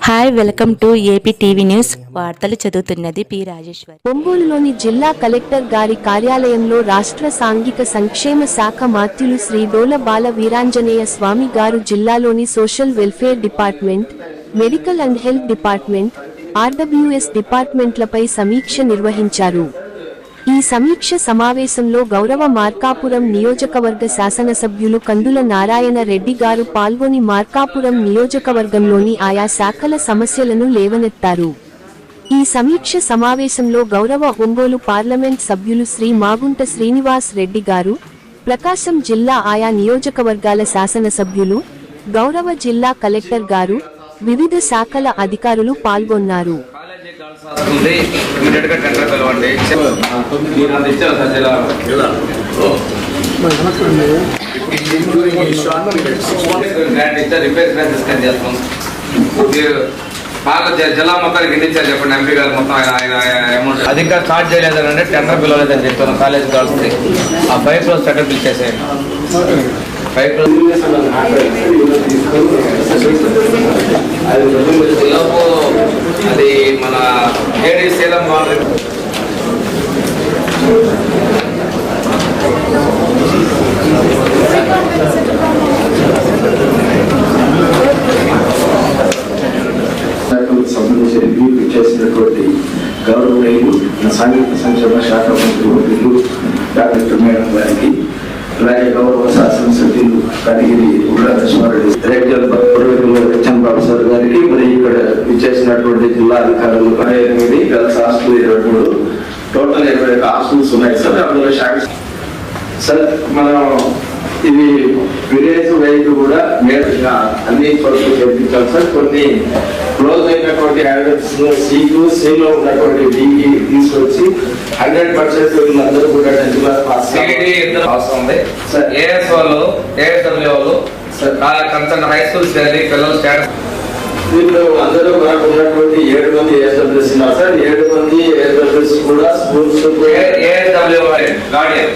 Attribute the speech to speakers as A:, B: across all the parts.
A: Hi, welcome to AP TV news. వార్తలు చదువుతున్నది P Rajeshwari.
B: ఒంగోలులోని జిల్లా కలెక్టర్ గారి కార్యాలయంలో రాష్ట్ర సాంఘిక సంక్షేమ శాఖ మాత్యులు శ్రీ డోల బాల వీరాంజనేయ స్వామి గారు జిల్లాలోని social welfare department, medical and health department, RWS డిపార్ట్మెంట్లపై సమీక్ష నిర్వహించారు. ఈ సమీక్ష సమావేశంలో గౌరవ మార్కాపురం నియోజకవర్గ శాసనసభ్యులు కందుల నారాయణ రెడ్డి గారు పాల్గొని మార్కాపురం నియోజకవర్గంలోని ఆయా శాఖల సమస్యలను లేవనెత్తారు. ఈ సమీక్ష సమావేశంలో గౌరవ ఒంగోలు పార్లమెంట్ సభ్యులు శ్రీ మాగుంట శ్రీనివాస్ రెడ్డి గారు, ప్రకాశం జిల్లా ఆయా నియోజకవర్గాల శాసనసభ్యులు, గౌరవ జిల్లా కలెక్టర్ గారు, వివిధ శాఖల అధికారులు పాల్గొన్నారు.
C: జిల్లా మొత్తానికి ఎన్ని ఇచ్చారు చెప్పండి. ఎంపీ గారు మొత్తం ఆయన అమౌంట్ అది ఇంకా స్టార్ట్ చేయలేదని టెండర్ పిలవలేదని చెప్తాను. కాలేజ్ గర్ల్స్ ఆ 5 crores టెండర్ పిల్ చేసేయండి. 5 crores అది మన ఏడీ సేలం వాళ్ళు
D: సంబంధించి రివ్యూ చేసినటువంటి గౌరవనీయులు సాంఘిక సంక్షేమ శాఖ మంత్రి డాక్టర్ మేడం గారికి, అలాగే గౌరవ శాసనసభ్యులు కనిగిరి ఉగ్రనరసింహారెడ్డి, రేగల్ హెచ్ఎన్ బాబు సార్ గారికి, మరి ఇక్కడ ఇచ్చేసినటువంటి జిల్లా అధికారులు 28 గర్ల్స్ హాస్టల్ 23 టోటల్ 21 హాస్టల్స్ ఉన్నాయి సార్. అందులో శాఖ సార్ మనం ఇది విలేజ్ వైజ్ కూడా నేరుగా అన్ని చోట్ల చేయించాలి సార్. కొన్ని క్లోజ్ అయినటువంటి హ్యాండల్స్ సిలో ఉన్నటువంటి డీకి తీసుకొచ్చి 100% అందరూ కూడా
C: అవసరం ఉంది సార్. ఏఎస్ వాళ్ళు, ఏఎస్డబ్ల్యూ వాళ్ళు కన్సర్న్ హై స్కూల్స్ పిల్లలు స్టాండర్డ్
D: వీళ్ళు అందరూ మనకు ఉన్నటువంటి 7 మంది ఏఎస్డబ్ల్యూస్ ఉన్నారు సార్. 7 మంది ఏఎస్డబ్ల్యూస్ కూడా స్కూల్స్
C: ఏఎస్డబ్ల్యూ గార్డియన్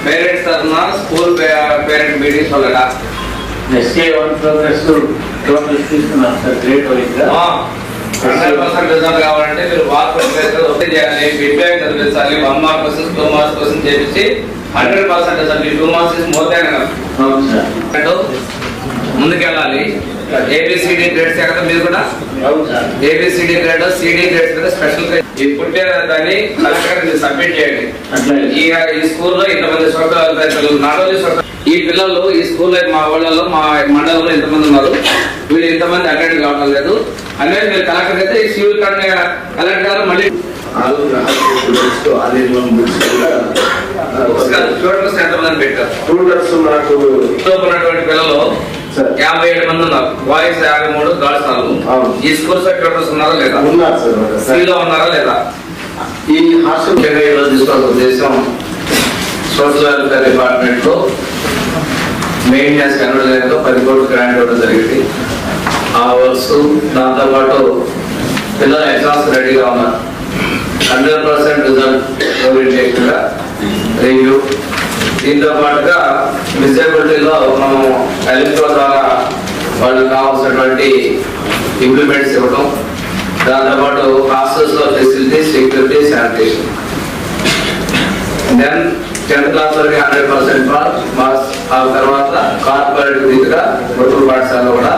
C: పేరెంట్స్ తరఫున స్కూల్ పేరెంట్ మీటింగ్స్ వల్ల
D: ఎస్కే 1 ప్రోగ్రెస్ 2 తీసుకున్నాం సార్. గ్రేట్ వైజ్
C: 100% రిజల్ట్ కావాలంటే మీరు వార్క్ ఒకటి చేయాలి. ఫీడ్బ్యాక్ చదివించాలి. 1 మార్క్ క్వశ్చన్స్ 2 మార్క్స్ క్వశ్చన్ చేపించి 100% result. 2 marks is more than ముందుకెళ్ళాలి. ఏబిసిడి గ్రేడ్స్ కదా మీరు కూడా ఏబిసిడి గ్రేడ్, సిడి గ్రేడ్స్ కదా స్పెషల్ ఈ పుట్టే దాన్ని కలెక్టర్ సబ్మిట్ చేయండి. ఈ స్కూల్లో ఇంతమంది పిల్లలు నాడోలి ఈ పిల్లలు ఈ స్కూల్లో మా ఊళ్ళలో మా మండలంలో ఇంతమంది ఉన్నారు, వీళ్ళు ఇంతమంది అటెండ్ కావడం లేదు అనేది మీరు కలెక్టర్ అయితే ఈ సివిల్ కలెక్టర్ గారు మళ్ళీ స్టూడెంట్స్ ఎంతమంది పెట్టారు.
D: స్టూడెంట్స్ మనకు
C: ఉన్నటువంటి పిల్లలు 57 మంది ఉన్నారు. Boys 53, girls 4. ఈ స్కూల్ సెక్రటరీస్ ఉన్నారా లేదా? సిలో ఉన్నారా లేదా?
D: ఈ హాస్టల్
C: తీసుకోవాల్సిన ఉద్దేశం సోషల్ వెల్ఫేర్ డిపార్ట్మెంట్ లో మెయింటెనెన్స్ కన్వర్జన్లో 10 కోట్లు గ్రాంట్ ఇవ్వడం జరిగింది. ఆ వర్క్స్ దాంతో పాటు పిల్లలు ఎగ్జామ్స్ రెడీగా ఉన్నారు. 100% రిజల్ట్ ఓరియంటేషన్ గా రివ్యూ. దీంతో పాటుగా డిసేబిలిటీలో మనం ఎలక్ట్రో ద్వారా వాళ్ళకి కావాల్సినటువంటి ఇంప్లిమెంట్స్ ఇవ్వడం, దాంతోపాటు హాస్టల్స్ లో facilities, security, sanitation. Then 10th class వరకు 100% మార్క్స్. ఆ తర్వాత కార్పొరేట్ రీతిగా ప్రభుత్వ పాఠశాలలో కూడా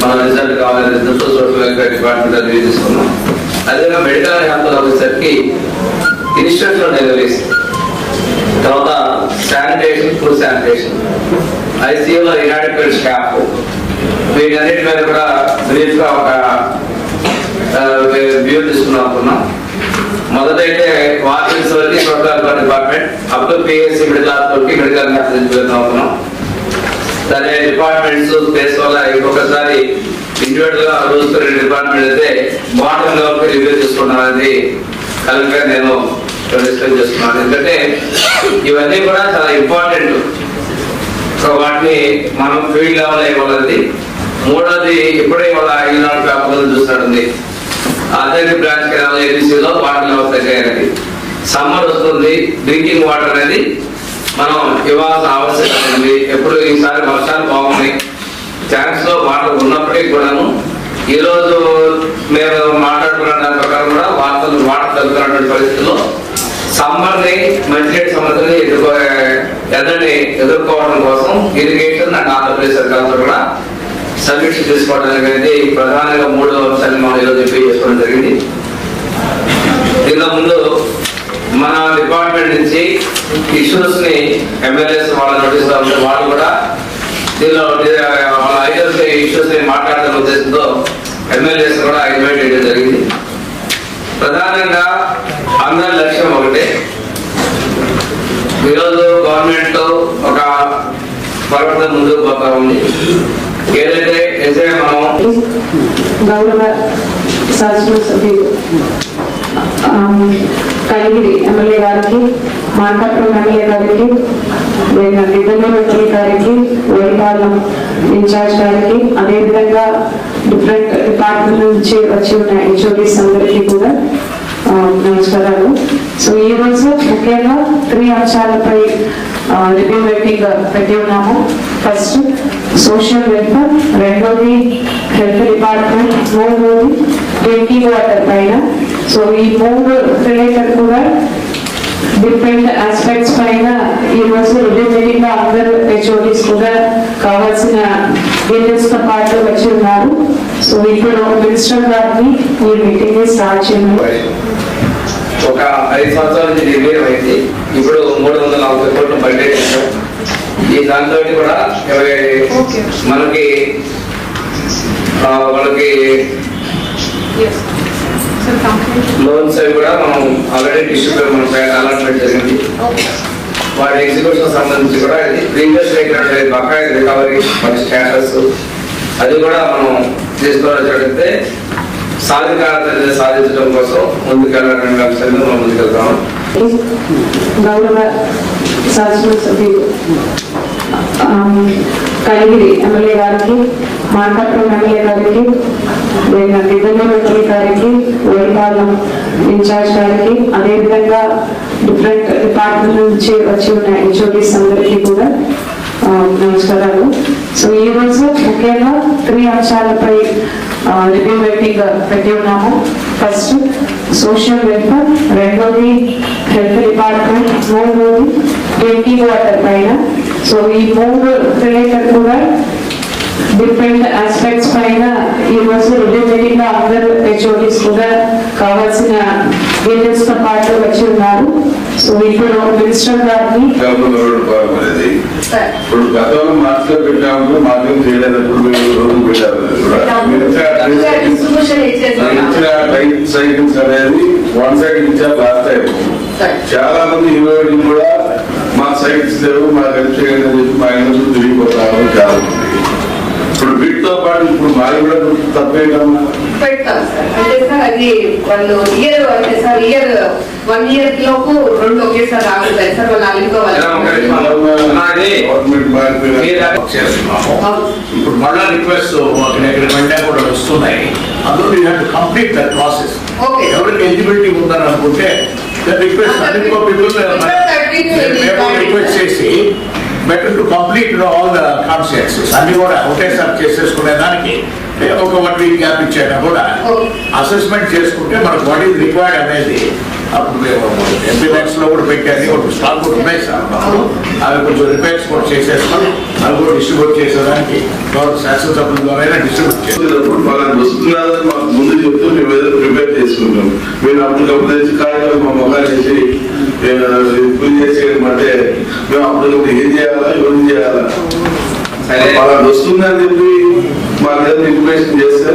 C: మన రిజల్ట్ కావాలని result social welfare department review తీసుకున్నాం. అదేవిధంగా మెడికల్ హెల్త్ ఆఫీసర్కి ఇన్స్టిట్యూషనల్ డెలివరీస్, తర్వాత శానిటేషన్, ఫుడ్ శానిటేషన్, ఐసీయూలో ఇనాడిక్వేట్ స్టాఫ్, వీటన్నిటి మీద కూడా బ్రీఫ్ గా ఒక వ్యూ తీసుకున్నాం. మొదటైతే వార్డెన్స్ వరకు social welfare department up to PSC middle class వరకు మెడికల్ వెళ్తున్నాం. దాని డిపార్ట్మెంట్స్ స్పేస్ వల్ల ఇంకొకసారి ఇండివిజువల్ గా రోజు 2 డిపార్ట్మెంట్ అయితే బాటమ్ లెవెల్ రివ్యూ తీసుకున్నాం అనేది కలెక్టర్ నేను డిస్కస్ చేస్తున్నాను. ఎందుకంటే ఇవన్నీ కూడా చాలా ఇంపార్టెంట్. సో వాటిని మనం ఫీల్డ్ లెవెల్ ఇవ్వాలన్నది. మూడోది ఇప్పుడే వాళ్ళ ఈనాడు పేపర్లు చూస్తాడుంది అదే బ్రాంచ్ కెనాల్ ఏబీసీలో వాటర్ లెవెల్ తగ్గాయనేది. సమ్మర్ వస్తుంది, డ్రింకింగ్ వాటర్ అనేది మనం ఇవ్వాల్సిన ఆవశ్యకత ఉంది. ఎప్పుడు ఈసారి వర్షాలు బాగున్నాయి, ఛాన్స్ లో మాటలు ఉన్నప్పటికీ కూడాను ఈరోజు మేము మాట్లాడుకున్న దాని ప్రకారం కూడా వార్తలు తగ్గుతున్నటువంటి పరిస్థితుల్లో సమ్మర్ని మంచినీటి సమస్యని ఎదుర్కోవడం కోసం ఇరిగేషన్ అండ్ ఆంధ్రప్రదేశ్ సర్కార్తో కూడా సమీక్ష చేసుకోవడం అనేది ప్రధానంగా 3వ అంశాన్ని మనం ఈరోజు ఎంపిక చేసుకోవడం జరిగింది. దీని ముందు మన డిపార్ట్మెంట్ నుంచి ఇష్యూస్ ని ఎమ్మెల్యేస్ వాళ్ళ నోటీస్ లో ఉంటే వాళ్ళు కూడా దీనిలో వాళ్ళ ఐడియాస్ ఇష్యూస్ ని మాట్లాడుతున్న ఉద్దేశంతో ఎమ్మెల్యేస్ కూడా ఇన్వైట్ చేయడం జరిగింది. ప్రధానంగా అందరి లక్ష్యం ఒకటే, ఈరోజు గవర్నమెంట్ ఒక పరివర్తన ముందుకు పోతా ఉంది. ఏదైతే మనం
E: గౌరవ శాసనసభ్యులు కలిగిరి ఎమ్మెల్యే గారికి, మార్కాపురం ఎమ్మెల్యే గారికి, నిజామాబాద్ గారికి, వైపాలెం ఇన్ఛార్జ్ గారికి, అదేవిధంగా డిఫరెంట్ డిపార్ట్మెంట్ నుంచి వచ్చి ఉన్న హెచ్ఓడీస్ అందరికీ కూడా నమస్కారాలు. సో ఈ రోజు ముఖ్యంగా 3 అంశాలపై రివ్యూ మీటింగ్ పెట్టి ఉన్నాము. ఫస్ట్ సోషల్ వెల్ఫేర్, రెండోది హెల్త్ డిపార్ట్మెంట్, మూడోది డ్రింకింగ్ వాటర్ పైన. సో ఈ 3 రిలేటెడ్ కూడా డిఫరెంట్ ఆస్పెక్ట్స్ పైన ఈ రోజు రివ్యూ మీటింగ్ లో అందరూ హెచ్ఓడీస్ కూడా కావాల్సిన డీటెయిల్స్ తో పాటు వచ్చి ఉన్నారు. సో ఇప్పుడు మినిస్టర్ గారిని ఈ మీటింగ్ స్టార్ట్ చేయండి.
C: ఒక 5 సంవత్సరాల నుంచి నిర్ణయం అయింది. ఇప్పుడు 340 కోట్ల బడ్జెట్. ఈ దాంతో కూడా మనకి వాళ్ళకి లోన్స్ అవి కూడా మనం ఆల్రెడీ డిస్ట్రిక్ట్ మనం అలాట్మెంట్ జరిగింది. వాటి ఎగ్జిక్యూషన్ సంబంధించి కూడా ప్రీవియస్ బకాయి రికవరీ వాటి స్టేటస్ అది కూడా మనం తీసుకోవాల్సి సాధికారత సాధించడం కోసం ముందుకెళ్ళాలనే అంశాన్ని మనం ముందుకెళ్తాము.
E: గౌరవ శాసనసభ్యులు కలిగిరి ఎమ్మెల్యే గారికి, మార్కాపురం ఎమ్మెల్యే గారికి, నిజామాబాద్ గారికి, వైపాలెం ఇన్ఛార్జ్ గారికి, అదేవిధంగా డిఫరెంట్ డిపార్ట్మెంట్ నుంచి వచ్చి ఉన్న హెచ్ఓడీస్ అందరికీ కూడా నమస్కారాలు. సో ఈ రోజు ముఖ్యంగా 3 అంశాలపై రివ్యూ మీటింగ్ పెట్టి ఉన్నాము. ఫస్ట్ సోషల్ వెల్ఫేర్, రెండోది హెల్త్ డిపార్ట్మెంట్, మూడోది డ్రింకింగ్ వాటర్ పైన. సో ఈ 3 రిలేటెడ్ కూడా డిఫరెంట్ ఆస్పెక్ట్స్ పైన ఈ రోజు రివ్యూ మీటింగ్ లో అందరూ హెచ్ఓడీస్ కూడా కావాల్సిన డీటెయిల్స్ తో పాటు వచ్చి ఉన్నారు. సో ఇప్పుడు మినిస్టర్ గారిని
F: ఇప్పుడు గతంలో మార్చిలో పెట్టాము, మార్గం చేయలేదప్పుడు రోజు పెట్టారు. ఇచ్చిన రైట్ సైకిల్స్ అనేది 1 సైడ్ ఇచ్చారు లాస్ట్ టైం. చాలా మంది యూనివర్సిటీ కూడా మా సైకిల్స్ లేవు, మా హెల్ప్ చేయండి అని చెప్పి మా ఇంట్లో తిరిగిపోతారు చాలా మంది. ఇప్పుడు వీటితో పాటు ఇప్పుడు మాది కూడా తప్పేటమ్మా
G: పెడతాం సార్. అంటే సార్ అది వాళ్ళు ఇయర్ అంటే సార్ ఇయర్ 1 year లోపు 2 ఒకేసారి ఆగుతాయి సార్. వాళ్ళు ఆగిపోవాలి.
H: ఇప్పుడు మళ్ళా రిక్వెస్ట్ వెంటనే కూడా వస్తున్నాయి. అందులో you have to complete that process. ఎవరికి ఎలిజిబిలిటీ ఉందని అనుకుంటే రిక్వెస్ట్ రిక్వెస్ట్ చేసి better to complete all the constituencies అన్ని కూడా ఒకేసారి చేసేసుకునే దానికి ఒక 1 week గ్యాప్ ఇచ్చాక కూడా అసెస్మెంట్ చేసుకుంటే మనకు వాట్ ఈజ్ రిక్వైర్డ్ అనేది అప్పుడు మేము ఎంపీ ల్యాక్స్ లో కూడా పెట్టాలి. ఒక స్టాక్ కూడా ఉన్నాయి సార్. అవి కొంచెం రిపేర్స్ కూడా చేసేసుకొని అవి కూడా డిస్ట్రిబ్యూట్ చేసేదానికి శాసనసభ్యుల ద్వారా డిస్ట్రిబ్యూట్
F: చేసేటప్పుడు వాళ్ళని వస్తున్నారని మాకు ముందు చెప్తూ మేము ఏదో ప్రిపేర్ చేసుకుంటాం. మీరు అప్పటికప్పుడు తెచ్చి కాయలు మా మొక్కలు చేసి పూజ చేసేయమంటే మేము అప్పటికప్పుడు ఏం చేయాలా, ఏం చేయాలా వాళ్ళని వస్తుందని చెప్పి మాకు ఏదైనా ఇన్ఫర్మేషన్ చేస్తే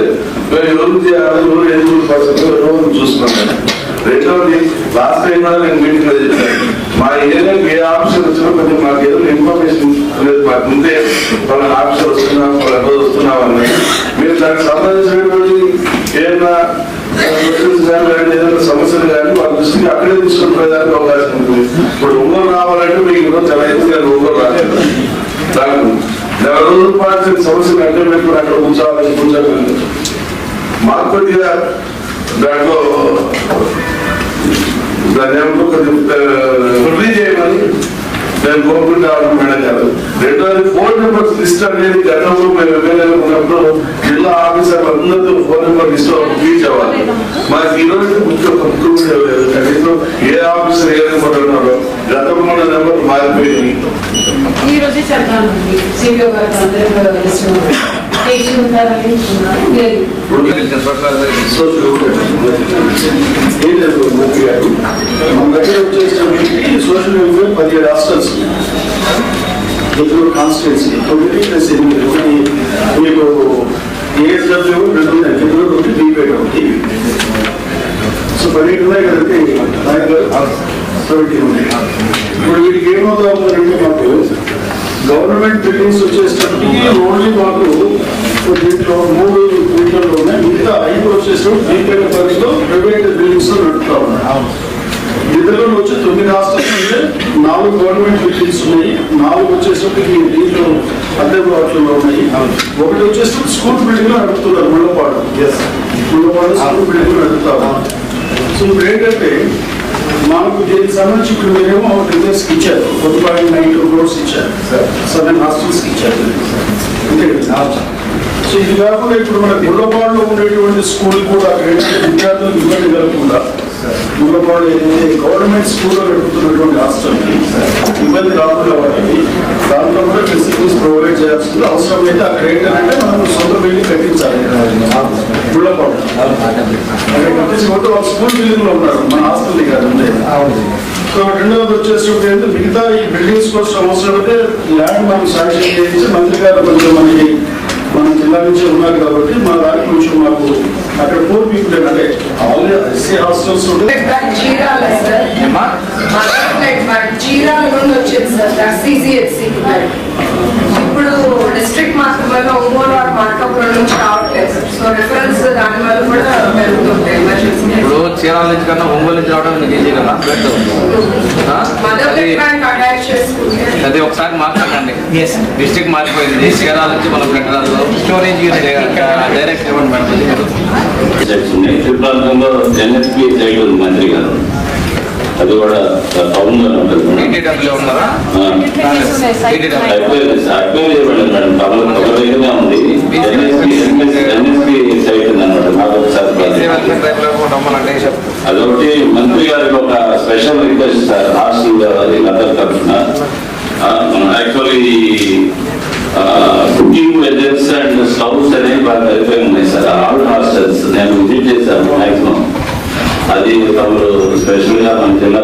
F: మేము ఎవరు చేయాలి, ఎవరు ఎలిజిబుల్ పర్సన్ ఎవరు చూసుకున్నాం. రెండవది లాస్ట్ టైం కూడా నేను మీటింగ్ లో చెప్పాను, మా ఏరియాకి ఏ ఆఫీసర్ వచ్చినా కొంచెం మాకు ఏదో ఇన్ఫర్మేషన్ అనేది మాకు ముందే వాళ్ళ ఆఫీసర్ వస్తున్నాం, వాళ్ళ రోజు వస్తున్నాం అని మీరు దానికి సంబంధించినటువంటి ఏదైనా ఏదైనా సమస్యలు కానీ వాళ్ళ దృష్టికి అక్కడే తీసుకుని పోయేదానికి అవకాశం ఉంటుంది. ఇప్పుడు ఒంగోలు రావాలంటే మీకు ఈరోజు చాలా ఎక్కువ ఒంగోలు రాలేదు. దానికి 4 రోజుల పాటు సమస్యలు అడ్డం పెట్టుకుని అక్కడ కూర్చోవాలి. మాకు కొద్దిగా దాంట్లో దాన్ని ఏమంటూ కొంచెం రిలీజ్ చేయమని నేను కోరుకుంటా మేడం గారు. రెండోది ఫోన్ నెంబర్స్ లిస్ట్ అనేది గతంలో మేము ఎమ్మెల్యే ఉన్నప్పుడు జిల్లా ఆఫీసర్ అందరితో ఫోన్ నెంబర్ లిస్ట్ రీచ్ అవ్వాలి. మాకు ఈ రోజు ముఖ్యమంత్రి లేదు, కనీసం ఏ ఆఫీసర్ ఏ నెంబర్ ఉన్నారో గతంలో ఉన్న నెంబర్ మారిపోయింది.
E: ఈ రోజే చెప్పాలండి సివిఓ గారు
D: మన దగ్గర వచ్చేసినప్పటికీ సోషల్ వెల్ఫేర్ 17 హాస్టల్స్ కాన్స్టిట్యున్సీ 9+8 మీకు ఏఎస్డబ్ల్యూ 2 ఉన్నాయి, ఫిబ్రవరి 1 బీపేట 1. సో 12 ఉన్నాయి కదంటే 17 ఉన్నాయి. ఇప్పుడు వీటికి ఏమవుతామంటే మాకు గవర్నమెంట్ బిల్డింగ్స్ వచ్చేసరికి ఓన్లీ మాకు దీంట్లో 3 దీంట్లో ఉన్నాయి, మిగతా 5 వచ్చేసరికి బీపేట పరిధిలో ప్రైవేట్ బిల్డింగ్స్ నడుపుతా ఉన్నాయి. ఇద్దరు వచ్చి 9 హాస్టల్స్ ఉంటే 4 గవర్నమెంట్ బిల్డింగ్స్ ఉన్నాయి, 4 వచ్చేసరికి దీంట్లో అద్దె ప్లాట్లలో ఉన్నాయి. ఒకటి వచ్చేసరికి స్కూల్ బిల్డింగ్ లో నడుపుతున్నారు, ముళ్ళపాడు స్కూల్ బిల్డింగ్ లో నడుపుతారు. సో ఇప్పుడు ఏంటంటే మనకు దీనికి సంబంధించి ఇప్పుడు మీరేమో రిజర్వ్స్కి ఇచ్చారు, 1.92 crores ఇచ్చారు, 7 హాస్టల్స్కి ఇచ్చారు. అంతే కదా. సో ఇది కాకుండా ఇప్పుడు మన ముళ్ళపాడులో ఉండేటువంటి స్కూల్ కూడా అక్కడ విద్యార్థులకు ఇబ్బంది కలగకుండా ముళ్ళపాడు ఏదైతే గవర్నమెంట్ స్కూల్లో నడుపుతున్నటువంటి హాస్టల్కి ఇబ్బంది రాకుండా వాటికి దాంట్లో కూడా ఫెసిలిటీస్ ప్రొవైడ్ చేయాల్సింది. అవసరమైతే అక్కడ ఏంటంటే మనం సొంత బిల్డింగ్ కట్టించాలి. ముళ్ళపాడు అక్కడ కట్టించుకుంటూ వాళ్ళు స్కూల్ బిల్డింగ్ లో ఉన్నారు, మన హాస్టల్ కాదు. సో రెండవది వచ్చేసి మిగతా ఈ బిల్డింగ్స్ కోసం అవసరమైతే ల్యాండ్ మనం శాంక్షన్ చేయించి మంత్రి గారు కొంచెం మనకి మన జిల్లా నుంచి ఉన్నారు కాబట్టి మన దానికి కొంచెం మాకు అక్కడ 4 people అంటే ఆల్రెడీ ఎస్సీ హాస్టల్స్ ఉంటే
G: ఇప్పుడు డిస్ట్రిక్ట్ మాత్రమే ఒంగోలు వారు మార్కపురం నుంచి రావట్లేదు సార్. సో రిఫరెన్స్ దాని వల్ల కూడా పెరుగుతుంటాయి.
C: ఇప్పుడు చీరాల నుంచి కన్నా ఒంగోలు నుంచి రావడం మీకు ఈజీ కదా, అది ఒకసారి మాట్లాడండి. డిస్ట్రిక్ట్ మారిపోయింది, చీరాల నుంచి మనం పెట్టరాదు, స్టోరేజ్ డైరెక్ట్ ఇవ్వండి మేడం.
I: ప్రాంతంలో ఎన్ఎస్పీ సైడ్ ఉంది మంత్రి గారు, అది కూడా టౌన్ లో ఉంటుంది.
C: ఉన్నారా?
I: అయిపోయింది మేడం, టౌన్ ఒక దగ్గరగా ఉంది. ఎన్ఎస్పీ సైట్ ఉందన్నమాట. నాకు ఒకసారి అదొకటి మంత్రి గారికి ఒక స్పెషల్ రిక్వెస్ట్ సార్, హాస్టల్ అందరి తరఫున. యాక్చువల్లీ కుకింగ్ వెజర్స్ అండ్ స్టవ్స్ అనేవి బాగా సరిపోయి ఉన్నాయి సార్ ఆల్ హాస్టల్స్. నేను విజిట్ చేశాను మాక్సిమం. అది తమరు స్పెషల్ గా మన జిల్లా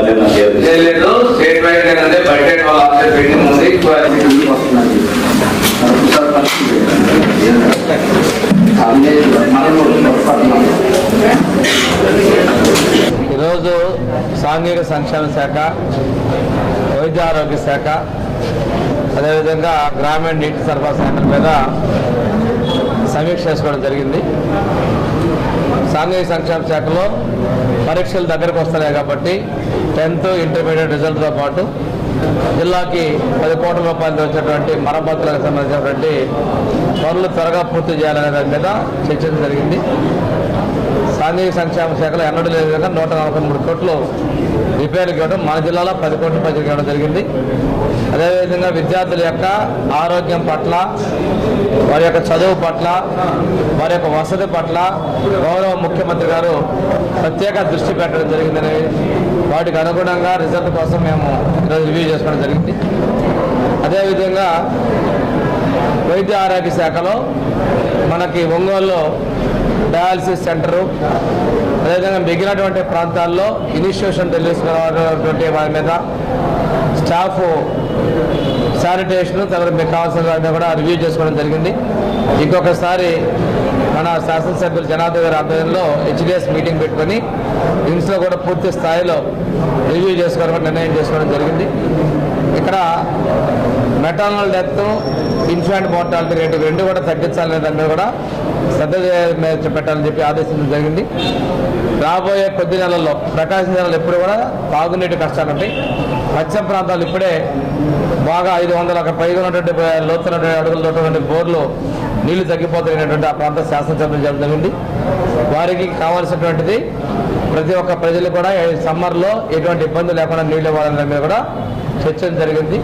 C: లేదు, స్టేట్ వైడ్ అంటే బడ్జెట్ వాళ్ళ ఆఫీసర్ పెండింగ్ ఉంది.
J: ఈరోజు సాంఘిక సంక్షేమ శాఖ, వైద్య ఆరోగ్య శాఖ, అదేవిధంగా గ్రామీణ నీటి సరఫరా శాఖల మీద సమీక్ష చేసుకోవడం జరిగింది. సాంఘిక సంక్షేమ శాఖలో పరీక్షలు దగ్గరకు వస్తున్నాయి కాబట్టి 10th ఇంటర్మీడియట్ రిజల్ట్తో పాటు జిల్లాకి 10 కోట్ల రూపాయలతో వచ్చేటువంటి మరమ్మతులకు సంబంధించినటువంటి పనులు త్వరగా పూర్తి చేయాలనే దాని మీద చర్చించడం జరిగింది. సాంఘిక సంక్షేమ శాఖలో ఎన్నడూ లేని విధంగా 143 కోట్లు రిపేర్కి ఇవ్వడం, మన జిల్లాలో 10 కోట్ల పైకి ఇవ్వడం జరిగింది. అదేవిధంగా విద్యార్థుల యొక్క ఆరోగ్యం పట్ల, వారి యొక్క చదువు పట్ల, వారి యొక్క వసతి పట్ల గౌరవ ముఖ్యమంత్రి గారు ప్రత్యేక దృష్టి పెట్టడం జరిగిందని, వాటికి అనుగుణంగా రిజల్ట్ కోసం మేము ఈరోజు రివ్యూ చేసుకోవడం జరిగింది. అదేవిధంగా వైద్య ఆరోగ్య శాఖలో మనకి ఒంగోలులో డయాలసిస్ సెంటరు, అదేవిధంగా మిగిలినటువంటి ప్రాంతాల్లో ఇనిషియేషన్ తెలుసుకున్నటువంటి వారి మీద స్టాఫ్ శానిటేషన్ తగిన మీకు కావాల్సిన వాటిని కూడా రివ్యూ చేసుకోవడం జరిగింది. ఇంకొకసారి మన శాసనసభ్యులు జనార్దన్ గారి ఆధ్వర్యంలో హెచ్డిఎస్ మీటింగ్ పెట్టుకొని ఇన్స్లో కూడా పూర్తి స్థాయిలో రివ్యూ చేసుకోవడం నిర్ణయం చేసుకోవడం జరిగింది. ఇక్కడ maternal death, infant mortality rate 2 కూడా తగ్గించాలనే దాని మీద కూడా శ్రద్ధ పెట్టాలని చెప్పి ఆదేశించడం జరిగింది. రాబోయే కొద్ది నెలల్లో ప్రకాశం జిల్లాలో ఎప్పుడు కూడా తాగునీటి కష్టాలు ఉంటాయి. పశ్చిమ ప్రాంతాలు ఇప్పుడే బాగా 500 పైగా ఉన్నటువంటి లోతున్నటువంటి అడుగులతో బోర్లు నీళ్లు తగ్గిపోతున్నటువంటి ఆ ప్రాంత శాసనసభ్యులు చెప్పడం జరిగింది. వారికి కావాల్సినటువంటిది ప్రతి ఒక్క ప్రజలు కూడా సమ్మర్లో ఎటువంటి ఇబ్బంది లేకుండా నీళ్లు ఇవ్వాలనే మీద కూడా చర్చ జరిగింది.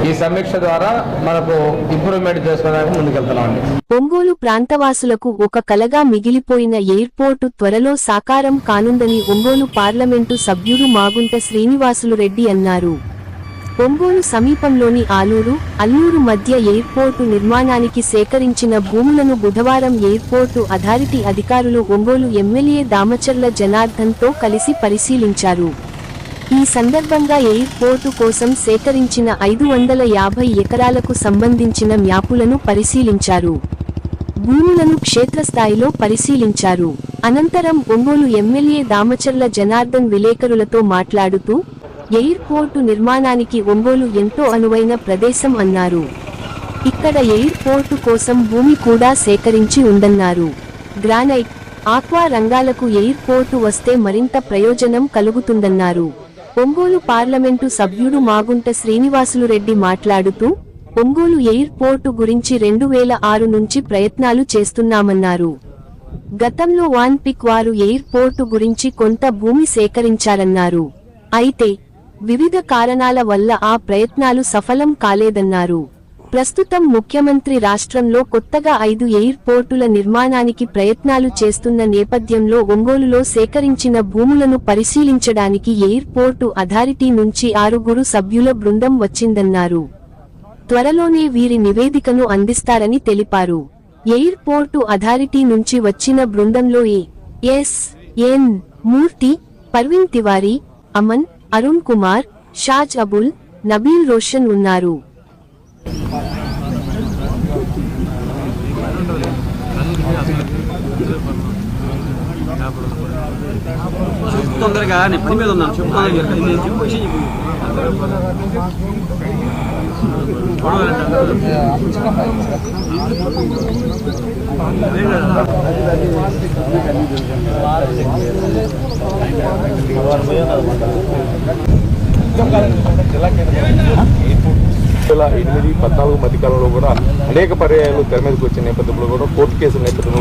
J: ఈ సమీక్ష ద్వారా మనకు ఇంప్రూవ్మెంట్ చేసుకోవడానికి ముందుకెళ్తున్నామండి.
B: ఒంగోలు ప్రాంతవాసులకు ఒక కలగా మిగిలిపోయిన ఎయిర్పోర్టు త్వరలో సాకారం కానుందని ఒంగోలు పార్లమెంటు సభ్యుడు మాగుంట శ్రీనివాసులు రెడ్డి అన్నారు. ఒంగోలు సమీపంలోని ఆలూరు, అల్లూరు మధ్య ఎయిర్పోర్టు నిర్మాణానికి సేకరించిన భూములను బుధవారం ఎయిర్పోర్టు అథారిటీ అధికారులు ఒంగోలు ఎమ్మెల్యే దామచర్ల జనార్దన్తో కలిసి పరిశీలించారు. ఈ సందర్భంగా ఎయిర్పోర్టు కోసం సేకరించిన 550 ఎకరాలకు సంబంధించిన మ్యాపులను పరిశీలించారు. భూములను క్షేత్రస్థాయిలో పరిశీలించారు. అనంతరం ఒంగోలు ఎమ్మెల్యే దామచర్ల జనార్దన్ విలేకరులతో మాట్లాడుతూ ఎయిర్పోర్టు నిర్మాణానికి ఒంగోలు ఎంతో అనువైన ప్రదేశం అన్నారు. ఇక్కడ ఎయిర్పోర్టు కోసం భూమి కూడా సేకరించి ఉందన్నారు. గ్రానైట్, ఆక్వా రంగాలకు ఎయిర్పోర్టు వస్తే మరింత ప్రయోజనం కలుగుతుందన్నారు. ఒంగోలు పార్లమెంటు సభ్యుడు మాగుంట శ్రీనివాసులు రెడ్డి మాట్లాడుతూ ఒంగోలు ఎయిర్పోర్టు గురించి 2006 నుంచి ప్రయత్నాలు చేస్తున్నామన్నారు. గతంలో వాన్పిక్ వారు ఎయిర్పోర్టు గురించి కొంత భూమి సేకరించారన్నారు. అయితే వివిధ కారణాల వల్ల ఆ ప్రయత్నాలు సఫలం కాలేదన్నారు. ప్రస్తుతం ముఖ్యమంత్రి రాష్ట్రంలో కొత్తగా 5 ఎయిర్పోర్టుల నిర్మాణానికి ప్రయత్నాలు చేస్తున్న నేపథ్యంలో ఒంగోలులో సేకరించిన భూములను పరిశీలించడానికి ఎయిర్పోర్టు అథారిటీ నుంచి 6 సభ్యుల బృందం వచ్చిందన్నారు. త్వరలోనే వీరి నివేదికను అందిస్తారని తెలిపారు. ఎయిర్పోర్టు అథారిటీ నుంచి వచ్చిన బృందంలో ఎస్.ఎన్. మూర్తి, పర్వీన్ తివారీ, అమన్, అరుణ్ కుమార్, షాజ్ అబుల్, నబీల్ రోషన్ ఉన్నారు.
K: తొందరగా నేను పని మీద ఉన్నాను.
L: ఇలా 8-14 మధ్య కాలంలో కూడా అనేక పర్యాయాలు తెర మీదకి వచ్చిన నేపథ్యంలో కూడా కోర్టు కేసుల నేపథ్యంలో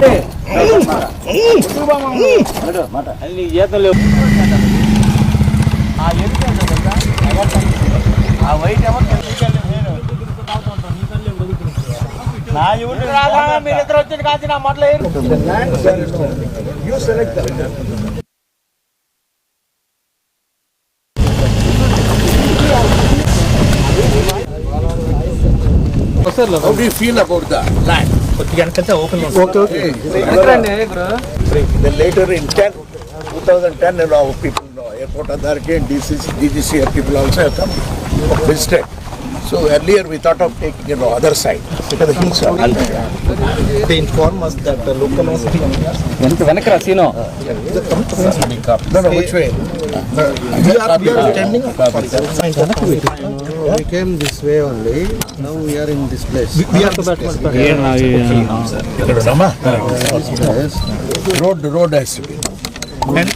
H: How do you feel about the land? Okay. Then later in 2010, our people, airport authority and DGCA people also have come visited. So earlier we thought of taking other side because the hills are
L: they inform us that the local hospital
H: No, which way?
L: we are standing for
M: We came this way only. Now we are in this place.
L: we are this place.
H: Road has to be.
L: And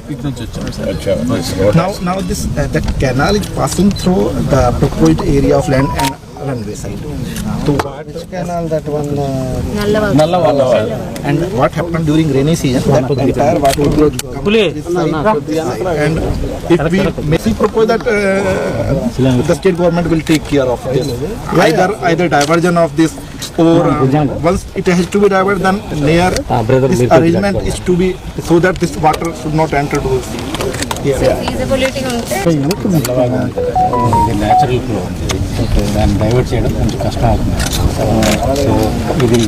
L: now this the canal is passing through the proposed area of land and runway side. So
M: Which canal? That one.
L: Nalla. And what happened during rainy season? That entire water goes and if we propose that the state government will take care of this. Either diversion of this or once it has to be diverted, then near this arrangement is to be so that this water should not enter to this.
G: feasibility ఉంటే
M: Natural flow. దాన్ని divert చేయడం కొంచెం కష్టం అవుతుంది. So ఇది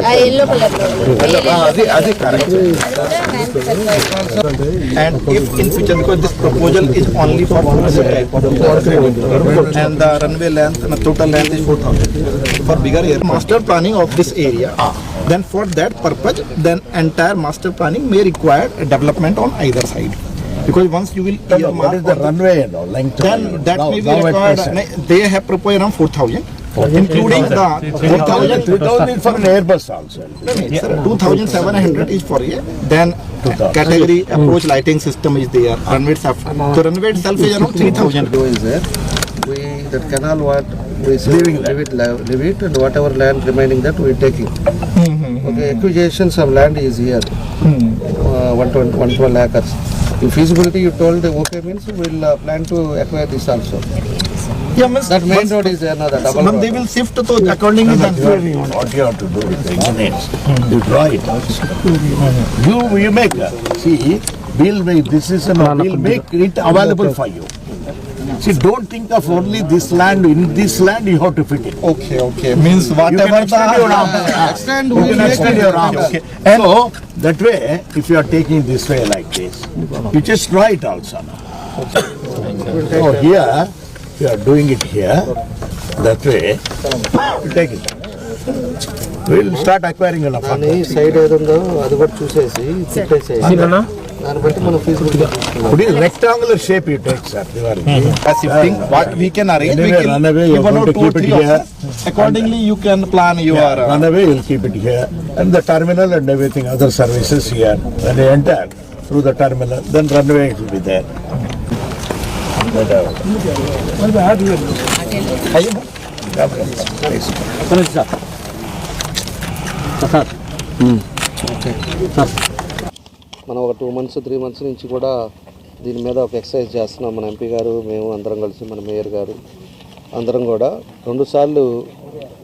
G: ఆ yellow colour
L: అది correct. And if in future, because this proposal is only for type and the runway length and the total length is 4,000 for bigger area. Master planning of this area, then for that purpose, then entire master planning may require a development on either side. Because once you will
H: What is the runway and all? Length?
L: then that may be required. They have proposed around 4,000, including the 4,000.
H: 3,000 is for an Airbus also.
L: 2,700 is for a then category approach lighting system is there. Runway itself. So runway itself is around 3,000.
M: do is there. That canal what we leave it and whatever land remaining that we taking. Okay, acquisitions of land is here. 112 acres. In feasibility, you told okay means we'll plan to acquire this also.
L: Yeah, means
M: That main road is another double
L: but
M: road.
L: they will shift to accordingly
H: What you have to do with the engineers, you draw it also. You make, see, we'll make it available for you. See, don't think of only this land, in this land you have to fit it.
L: Okay. Means whatever
H: extend your arm.
M: Extend,
H: You
M: we'll
H: can
M: make
H: extend
M: it.
H: your arm.
L: Okay.
H: So, that way, if you are taking this way like this, you just draw it also. So here, you are doing it here, that way, you take it. We'll start acquiring enough.
M: దాని side ఏదుందో అది కూడా చూసేసి తిప్పేసేసి దాన్ని బట్టి మనం feasibility తీసుకుందాం.
H: Put it rectangular shape you take, sir.
L: shifting what we can arrange, we can
H: Run away,
L: give
H: you're
L: one
H: going
L: or
H: to
L: two or
H: keep it
L: three
H: here.
L: options. Accordingly, you can plan your.
H: Run away, you'll keep it here. And the terminal and everything, other services here. When they enter through the terminal, then runway it will be there.
M: మనం ఒక 2 months 3 months నుంచి కూడా దీని మీద ఒక exercise చేస్తున్నాం. మన MP గారు, మేము అందరం కలిసి, మన మేయర్ గారు అందరం కూడా 2 సార్లు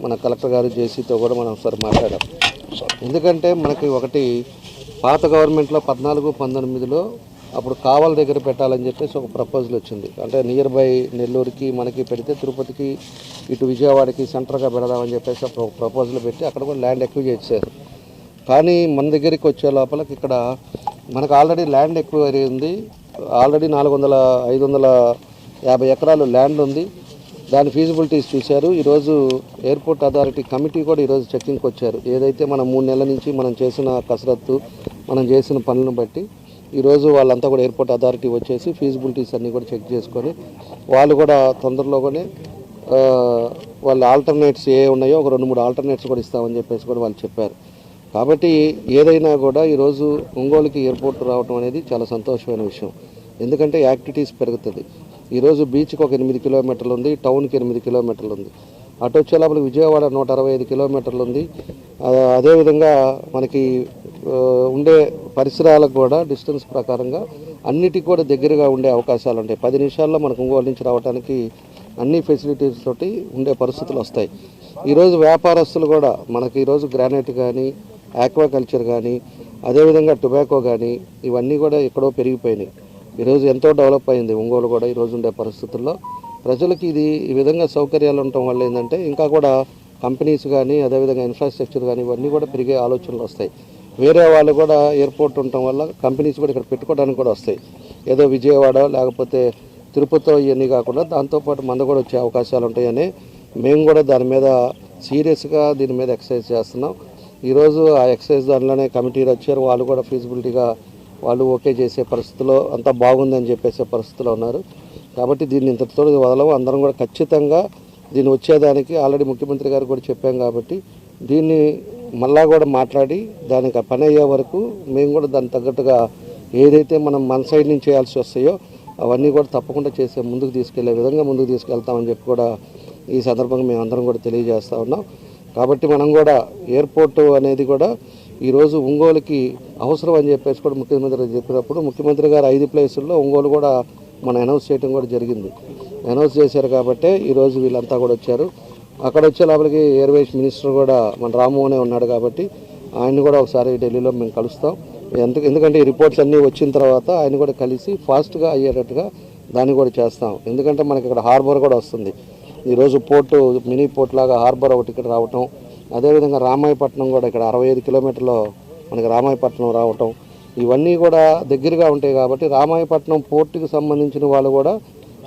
M: మన కలెక్టర్ గారు జేసీతో కూడా మనం ఒకసారి మాట్లాడాం. ఎందుకంటే మనకి ఒకటి పాత గవర్నమెంట్లో 14-19లో అప్పుడు కావల దగ్గర పెట్టాలని చెప్పేసి ఒక ప్రపోజల్ వచ్చింది. అంటే నియర్ బై నెల్లూరుకి మనకి పెడితే తిరుపతికి ఇటు విజయవాడకి సెంటర్గా పెడదామని చెప్పేసి ఒక ప్రపోజల్ పెట్టి అక్కడ కూడా ల్యాండ్ ఎక్కువ చేశారు. కానీ మన దగ్గరికి వచ్చే లోపలికి ఇక్కడ మనకు ఆల్రెడీ ల్యాండ్ ఎక్కువ ఉంది. ఆల్రెడీ 550 ఎకరాలు ల్యాండ్ ఉంది. దాని ఫీజిబిలిటీస్ చూశారు. ఈరోజు ఎయిర్పోర్ట్ అథారిటీ కమిటీ కూడా ఈరోజు చెక్కింగ్కి వచ్చారు. ఏదైతే మనం 3 నెలల నుంచి మనం చేసిన కసరత్తు, మనం చేసిన పనులను బట్టి ఈరోజు వాళ్ళంతా కూడా ఎయిర్పోర్ట్ అథారిటీ వచ్చేసి ఫీజిబిలిటీస్ అన్నీ కూడా చెక్ చేసుకొని వాళ్ళు కూడా తొందరలోనే వాళ్ళు ఆల్టర్నేట్స్ ఏ ఉన్నాయో ఒక 2-3 ఆల్టర్నేట్స్ కూడా ఇస్తామని చెప్పేసి కూడా వాళ్ళు చెప్పారు. కాబట్టి ఏదైనా కూడా ఈరోజు ఒంగోలుకి ఎయిర్పోర్ట్ రావడం అనేది చాలా సంతోషమైన విషయం. ఎందుకంటే యాక్టివిటీస్ పెరుగుతుంది. ఈరోజు బీచ్కి ఒక 8 కిలోమీటర్లు ఉంది, టౌన్కి 8 కిలోమీటర్లు ఉంది. అటు వచ్చే లోపల విజయవాడ 165 కిలోమీటర్లు ఉంది. అదేవిధంగా మనకి ఉండే పరిసరాలకు కూడా డిస్టెన్స్ ప్రకారంగా అన్నిటికీ కూడా దగ్గరగా ఉండే అవకాశాలు ఉంటాయి. 10 నిమిషాల్లో మనకు ఒంగోలు నుంచి రావడానికి అన్ని ఫెసిలిటీస్ తోటి ఉండే పరిస్థితులు వస్తాయి. ఈరోజు వ్యాపారస్తులు కూడా మనకి ఈరోజు గ్రానైట్ కానీ, ఆక్వాకల్చర్ కానీ, అదేవిధంగా టొబాకో కానీ ఇవన్నీ కూడా ఎక్కడో పెరిగిపోయినాయి. ఈరోజు ఎంతో డెవలప్ అయింది ఒంగోలు కూడా ఈరోజు ఉండే పరిస్థితుల్లో. ప్రజలకి ఇది ఈ విధంగా సౌకర్యాలు ఉండటం వల్ల ఏంటంటే ఇంకా కూడా కంపెనీస్ కానీ, అదేవిధంగా ఇన్ఫ్రాస్ట్రక్చర్ కానీ ఇవన్నీ కూడా పెరిగే ఆలోచనలు వస్తాయి. వేరే వాళ్ళు కూడా ఎయిర్పోర్ట్ ఉండటం వల్ల కంపెనీస్ కూడా ఇక్కడ పెట్టుకోవడానికి కూడా వస్తాయి. ఏదో విజయవాడ లేకపోతే తిరుపతితో ఇవన్నీ కాకుండా దాంతోపాటు మన కూడా వచ్చే అవకాశాలు ఉంటాయని మేము కూడా దాని మీద సీరియస్గా దీని మీద ఎక్సర్సైజ్ చేస్తున్నాం. ఈరోజు ఆ ఎక్సర్సైజ్ దానిలోనే కమిటీలు వచ్చారు. వాళ్ళు కూడా ఫీజిబిలిటీగా వాళ్ళు ఓకే చేసే పరిస్థితిలో అంతా బాగుందని చెప్పేసే పరిస్థితిలో ఉన్నారు. కాబట్టి దీన్ని ఇంతటితో వదలవు. అందరం కూడా ఖచ్చితంగా దీన్ని వచ్చేదానికి ఆల్రెడీ ముఖ్యమంత్రి గారు కూడా చెప్పాం. కాబట్టి దీన్ని మళ్ళా కూడా మాట్లాడి దానికి పని అయ్యే వరకు మేము కూడా దానికి తగ్గట్టుగా ఏదైతే మనం మన సైడ్ నుంచి చేయాల్సి వస్తాయో అవన్నీ కూడా తప్పకుండా చేసే ముందుకు తీసుకెళ్లే విధంగా ముందుకు తీసుకెళ్తామని చెప్పి కూడా ఈ సందర్భంగా మేము అందరం కూడా తెలియజేస్తూ ఉన్నాం. కాబట్టి మనం కూడా ఎయిర్పోర్టు అనేది కూడా ఈరోజు ఒంగోలుకి అవసరం అని చెప్పేసి కూడా ముఖ్యమంత్రి చెప్పినప్పుడు ముఖ్యమంత్రి గారు 5 ప్లేసుల్లో ఒంగోలు కూడా మనం అనౌన్స్ చేయడం కూడా జరిగింది. అనౌన్స్ చేశారు కాబట్టి ఈరోజు వీళ్ళంతా కూడా వచ్చారు. అక్కడ వచ్చే లోపలికి ఎయిర్వేస్ మినిస్టర్ కూడా మన రామ్మోహనే ఉన్నాడు. కాబట్టి ఆయన కూడా ఒకసారి ఢిల్లీలో మేము కలుస్తాం. ఎందుకంటే ఈ రిపోర్ట్స్ అన్నీ వచ్చిన తర్వాత ఆయన కూడా కలిసి ఫాస్ట్గా అయ్యేటట్టుగా దాన్ని కూడా చేస్తాం. ఎందుకంటే మనకి ఇక్కడ హార్బర్ కూడా వస్తుంది. ఈరోజు పోర్టు మినీ పోర్ట్ లాగా హార్బర్ ఒకటి ఇక్కడ రావటం, అదేవిధంగా రామాయపట్నం కూడా ఇక్కడ 65 కిలోమీటర్లో మనకి రామాయపట్నం రావటం, ఇవన్నీ కూడా దగ్గరగా ఉంటాయి. కాబట్టి రామాయపట్నం పోర్టుకి సంబంధించిన వాళ్ళు కూడా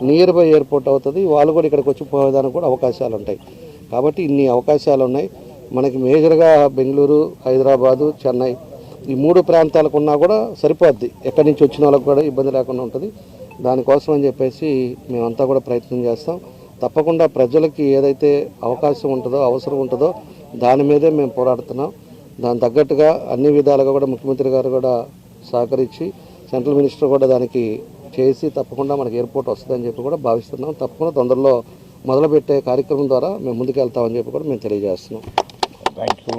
M: నియర్ బై ఎయిర్పోర్ట్ అవుతుంది. వాళ్ళు కూడా ఇక్కడికి వచ్చి పోయేదానికి కూడా అవకాశాలు ఉంటాయి. కాబట్టి ఇన్ని అవకాశాలు ఉన్నాయి మనకి. మేజర్గా బెంగళూరు, హైదరాబాదు, చెన్నై ఈ 3 ప్రాంతాలకు ఉన్నా కూడా సరిపోద్ది. ఎక్కడి నుంచి వచ్చిన వాళ్ళకి కూడా ఇబ్బంది లేకుండా ఉంటుంది. దానికోసం అని చెప్పేసి మేమంతా కూడా ప్రయత్నం చేస్తాం. తప్పకుండా ప్రజలకి ఏదైతే అవకాశం ఉంటుందో, అవసరం ఉంటుందో దాని మీదే మేము పోరాడుతున్నాం. దాని తగ్గట్టుగా అన్ని విధాలుగా కూడా ముఖ్యమంత్రి గారు కూడా సహకరించి సెంట్రల్ మినిస్టర్ కూడా దానికి చేసి తప్పకుండా మనకి ఎయిర్పోర్ట్ వస్తుందని చెప్పి కూడా భావిస్తున్నాం. తప్పకుండా తొందరలో మొదలుపెట్టే కార్యక్రమం ద్వారా మేము ముందుకెళ్తామని చెప్పి కూడా మేము తెలియజేస్తున్నాం.
H: Thank you.